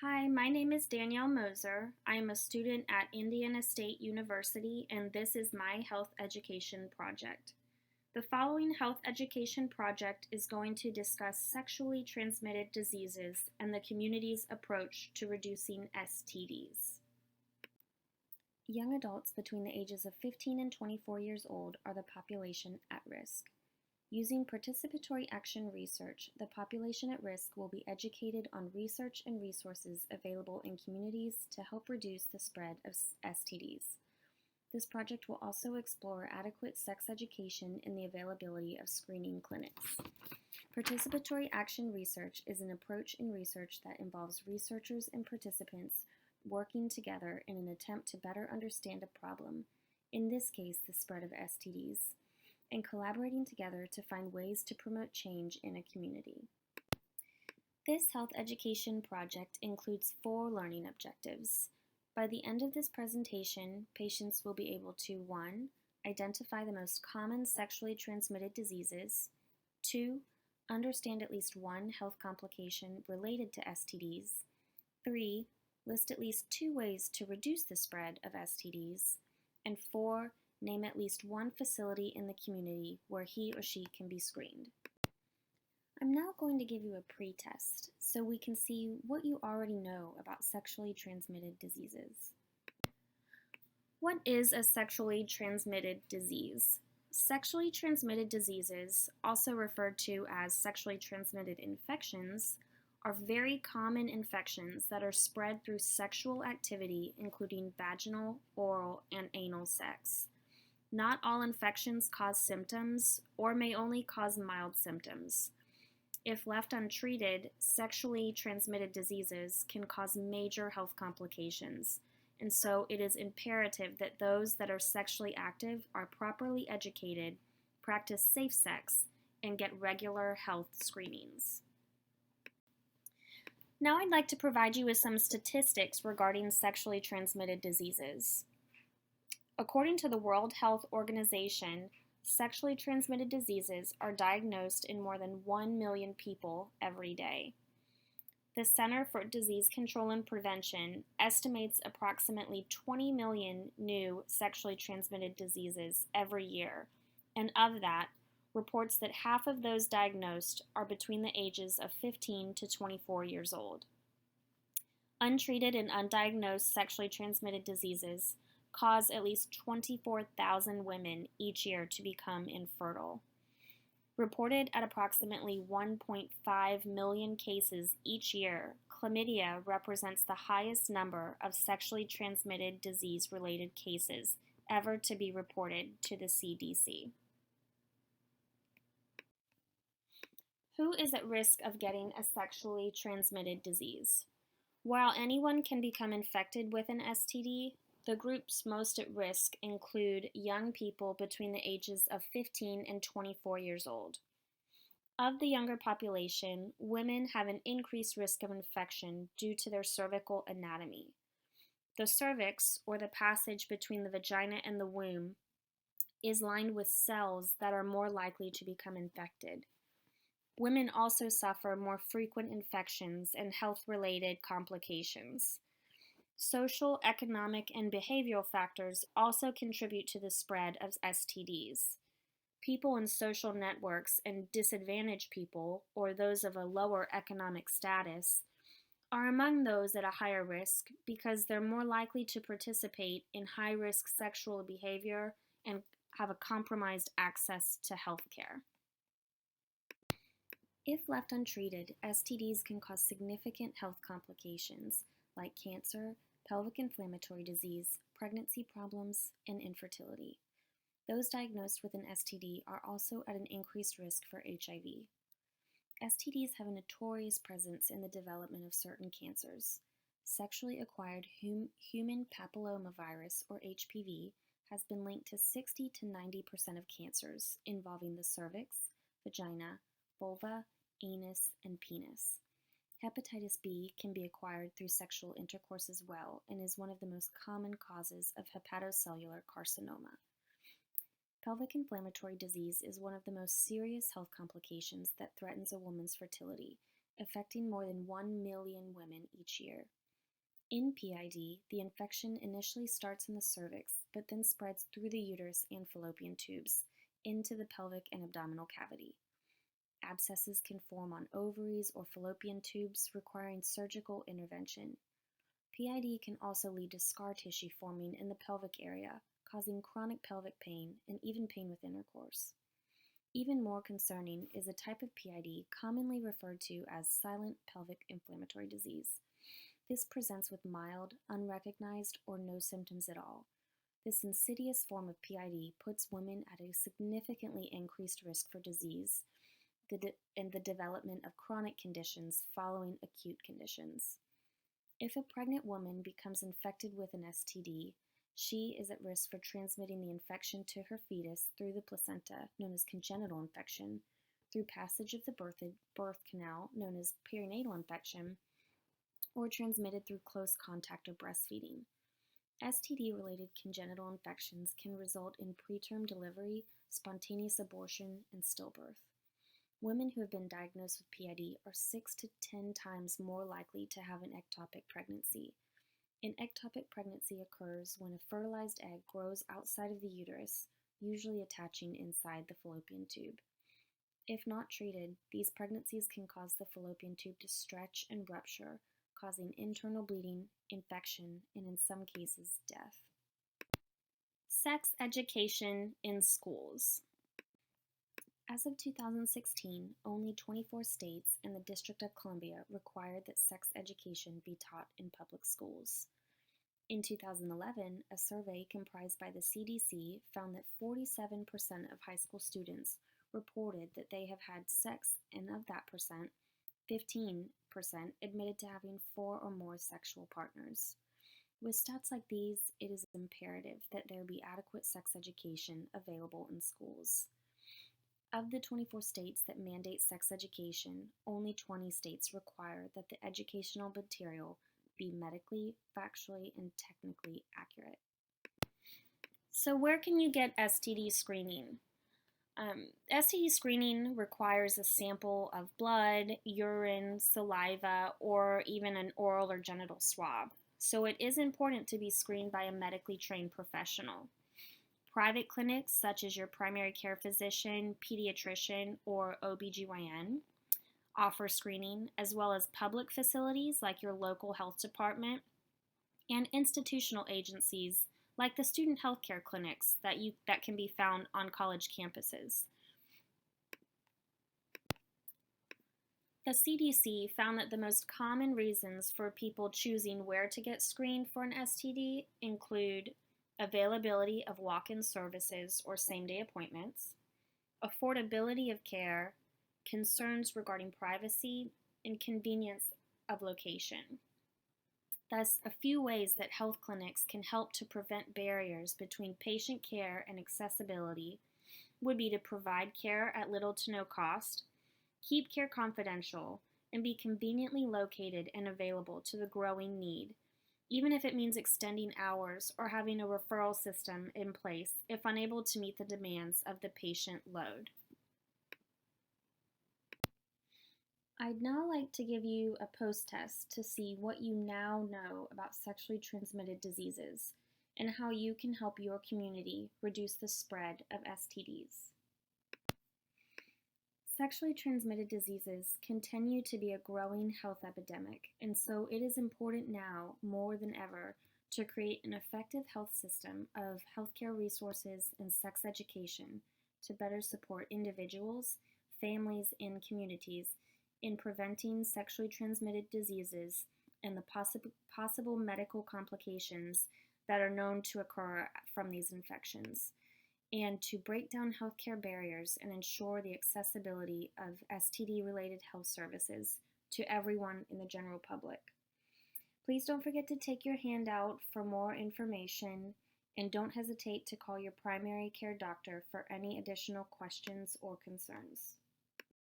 Hi, my name is Danielle Moser. I am a student at Indiana State University, and this is my health education project. The following health education project is going to discuss sexually transmitted diseases and the community's approach to reducing STDs. Young adults between the ages of 15 and 24 years old are the population at risk. Using participatory action research, the population at risk will be educated on research and resources available in communities to help reduce the spread of STDs. This project will also explore adequate sex education and the availability of screening clinics. Participatory action research is an approach in research that involves researchers and participants working together in an attempt to better understand a problem, in this case the spread of STDs, and collaborating together to find ways to promote change in a community. This health education project includes 4 learning objectives. By the end of this presentation, patients will be able to 1. Identify the most common sexually transmitted diseases, 2. Understand at least one health complication related to STDs, 3. List at least 2 ways to reduce the spread of STDs, and 4. Name at least one facility in the community where he or she can be screened. I'm now going to give you a pre-test so we can see what you already know about sexually transmitted diseases. What is a sexually transmitted disease? Sexually transmitted diseases, also referred to as sexually transmitted infections, are very common infections that are spread through sexual activity, including vaginal, oral, and anal sex. Not all infections cause symptoms or may only cause mild symptoms. If left untreated, sexually transmitted diseases can cause major health complications, and so it is imperative that those that are sexually active are properly educated, practice safe sex, and get regular health screenings. Now I'd like to provide you with some statistics regarding sexually transmitted diseases. According to the World Health Organization, sexually transmitted diseases are diagnosed in more than 1 million people every day. The Center for Disease Control and Prevention estimates approximately 20 million new sexually transmitted diseases every year, and of that, reports that half of those diagnosed are between the ages of 15 to 24 years old. Untreated and undiagnosed sexually transmitted diseases cause at least 24,000 women each year to become infertile. Reported at approximately 1.5 million cases each year, chlamydia represents the highest number of sexually transmitted disease-related cases ever to be reported to the CDC. Who is at risk of getting a sexually transmitted disease? While anyone can become infected with an STD, the groups most at risk include young people between the ages of 15 and 24 years old. Of the younger population, women have an increased risk of infection due to their cervical anatomy. The cervix, or the passage between the vagina and the womb, is lined with cells that are more likely to become infected. Women also suffer more frequent infections and health-related complications. Social, economic, and behavioral factors also contribute to the spread of STDs. People in social networks and disadvantaged people, or those of a lower economic status, are among those at a higher risk because they're more likely to participate in high-risk sexual behavior and have a compromised access to health care. If left untreated, STDs can cause significant health complications like cancer, pelvic inflammatory disease, pregnancy problems, and infertility. Those diagnosed with an STD are also at an increased risk for HIV. STDs have a notorious presence in the development of certain cancers. Sexually acquired human papillomavirus, or HPV, has been linked to 60 to 90% of cancers involving the cervix, vagina, vulva, anus, and penis. Hepatitis B can be acquired through sexual intercourse as well and is one of the most common causes of hepatocellular carcinoma. Pelvic inflammatory disease is one of the most serious health complications that threatens a woman's fertility affecting more than 1 million women each year. In PID, the infection initially starts in the cervix, but then spreads through the uterus and fallopian tubes into the pelvic and abdominal cavity. Abscesses can form on ovaries or fallopian tubes, requiring surgical intervention. PID can also lead to scar tissue forming in the pelvic area, causing chronic pelvic pain and even pain with intercourse. Even more concerning is a type of PID commonly referred to as silent pelvic inflammatory disease. This presents with mild, unrecognized, or no symptoms at all. This insidious form of PID puts women at a significantly increased risk for disease and the development of chronic conditions following acute conditions. If a pregnant woman becomes infected with an STD, she is at risk for transmitting the infection to her fetus through the placenta, known as congenital infection, through passage of the birth canal, known as perinatal infection, or transmitted through close contact or breastfeeding. STD-related congenital infections can result in preterm delivery, spontaneous abortion, and stillbirth. Women who have been diagnosed with PID are 6 to 10 times more likely to have an ectopic pregnancy. An ectopic pregnancy occurs when a fertilized egg grows outside of the uterus, usually attaching inside the fallopian tube. If not treated, these pregnancies can cause the fallopian tube to stretch and rupture, causing internal bleeding, infection, and in some cases, death. Sex education in schools. As of 2016, only 24 states and the District of Columbia required that sex education be taught in public schools. In 2011, a survey comprised by the CDC found that 47% of high school students reported that they have had sex, and of that percent, 15% admitted to having 4 or more sexual partners. With stats like these, it is imperative that there be adequate sex education available in schools. Of the 24 states that mandate sex education, only 20 states require that the educational material be medically, factually, and technically accurate. So where can you get STD screening? STD screening requires a sample of blood, urine, saliva, or even an oral or genital swab. So it is important to be screened by a medically trained professional. Private clinics, such as your primary care physician, pediatrician, or OBGYN, offer screening, as well as public facilities like your local health department, and institutional agencies like the student healthcare clinics that can be found on college campuses. The CDC found that the most common reasons for people choosing where to get screened for an STD include availability of walk-in services or same-day appointments, affordability of care, concerns regarding privacy, and convenience of location. Thus, a few ways that health clinics can help to prevent barriers between patient care and accessibility would be to provide care at little to no cost, keep care confidential, and be conveniently located and available to the growing need, even if it means extending hours or having a referral system in place if unable to meet the demands of the patient load. I'd now like to give you a post-test to see what you now know about sexually transmitted diseases and how you can help your community reduce the spread of STDs. Sexually transmitted diseases continue to be a growing health epidemic, and so it is important now, more than ever, to create an effective health system of healthcare resources and sex education to better support individuals, families, and communities in preventing sexually transmitted diseases and the possible medical complications that are known to occur from these infections, and to break down healthcare barriers and ensure the accessibility of STD-related health services to everyone in the general public. Please don't forget to take your handout for more information, and don't hesitate to call your primary care doctor for any additional questions or concerns.